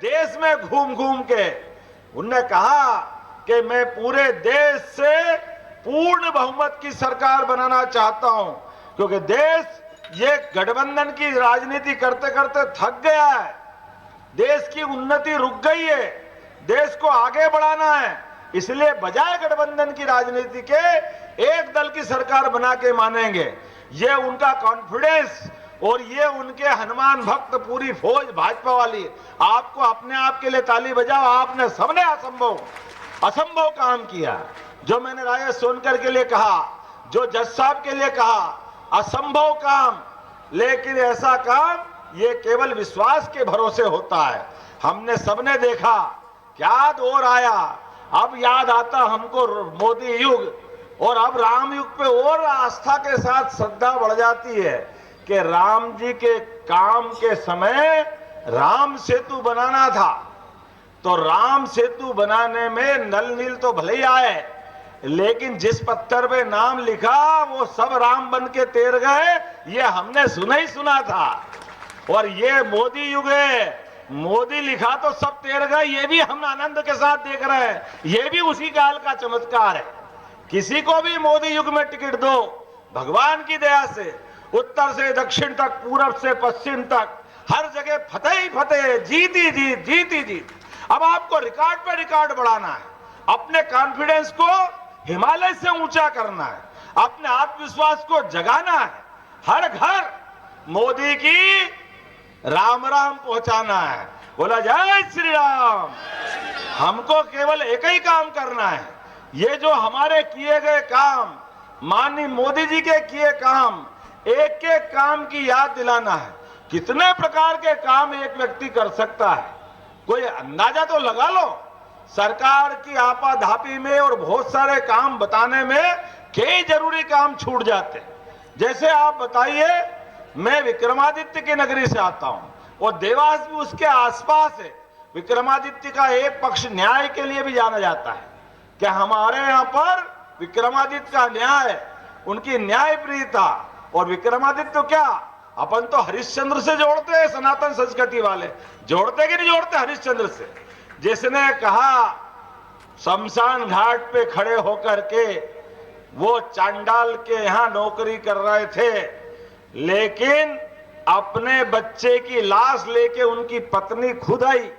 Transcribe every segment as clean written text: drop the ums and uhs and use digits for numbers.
देश में घूम घूम के उन्होंने कहा कि मैं पूरे देश से पूर्ण बहुमत की सरकार बनाना चाहता हूं, क्योंकि देश ये गठबंधन की राजनीति करते करते थक गया है। देश की उन्नति रुक गई है, देश को आगे बढ़ाना है, इसलिए बजाय गठबंधन की राजनीति के एक दल की सरकार बना के मानेंगे। ये उनका कॉन्फिडेंस और ये उनके हनुमान भक्त पूरी फौज भाजपा वाली, आपको अपने आप के लिए ताली बजाओ। आपने सबने असंभव काम किया। जो मैंने राजेश सोनकर के लिए कहा, जो जज साहब के लिए कहा, असंभव काम, लेकिन ऐसा काम ये केवल विश्वास के भरोसे होता है। हमने सबने देखा क्या दौर आया। अब याद आता हमको मोदी युग, और अब राम युग पे और आस्था के साथ श्रद्धा बढ़ जाती है कि राम जी के काम के समय राम सेतु बनाना था, तो राम सेतु बनाने में नल नील तो भले ही आए, लेकिन जिस पत्थर पे नाम लिखा वो सब राम बन के तैर गए, ये हमने सुना ही सुना था। और ये मोदी युग है, मोदी लिखा तो सब तैर गए, ये भी हम आनंद के साथ देख रहे हैं। ये भी उसी काल का चमत्कार है। किसी को भी मोदी युग में टिकट दो, भगवान की दया से उत्तर से दक्षिण तक, पूरब से पश्चिम तक, हर जगह फतेह ही फतेह, जीत ही जीत, जीत ही जीत। अब आपको रिकॉर्ड पे रिकॉर्ड बढ़ाना है, अपने कॉन्फिडेंस को हिमालय से ऊंचा करना है, अपने आत्मविश्वास को जगाना है, हर घर मोदी की राम राम पहुंचाना है। बोला जय श्री राम। हमको केवल एक ही काम करना है, ये जो हमारे किए गए काम, माननीय मोदी जी के किए काम, एक एक काम की याद दिलाना है। कितने प्रकार के काम एक व्यक्ति कर सकता है, कोई अंदाजा तो लगा लो। सरकार की आपाधापी में और बहुत सारे काम बताने में कई जरूरी काम छूट जाते। जैसे आप बताइए, मैं विक्रमादित्य की नगरी से आता हूं और देवास भी उसके आसपास है। विक्रमादित्य का एक पक्ष न्याय के लिए भी जाना जाता है कि हमारे यहाँ पर विक्रमादित्य का न्याय, उनकी न्यायप्रियता। और विक्रमादित्य तो क्या, अपन तो हरिश्चंद्र से जोड़ते हैं, सनातन संस्कृति वाले जोड़ते कि नहीं जोड़ते हरिश्चंद्र से। जिसने कहा शमशान घाट पे खड़े होकर के वो चांडाल के यहां नौकरी कर रहे थे, लेकिन अपने बच्चे की लाश लेके उनकी पत्नी खुद आई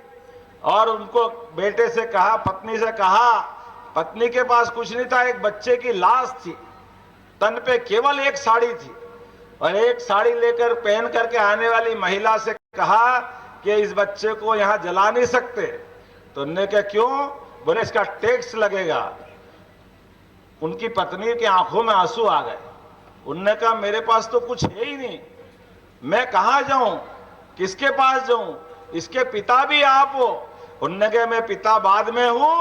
और उनको बेटे से कहा, पत्नी से कहा, पत्नी के पास कुछ नहीं था, एक बच्चे की लाश थी, तन पे केवल एक साड़ी थी, और एक साड़ी लेकर पहन करके आने वाली महिला से कहा कि इस बच्चे को यहां जला नहीं सकते। तो उन्होंने कहा क्यों? बोले इसका टैक्स लगेगा। उनकी पत्नी की आंखों में आंसू आ गए। उन्होंने कहा मेरे पास तो कुछ है ही नहीं, मैं कहां जाऊं, किसके पास जाऊं, इसके पिता भी आप हो। उन्होंने कहा मैं पिता बाद में हूं,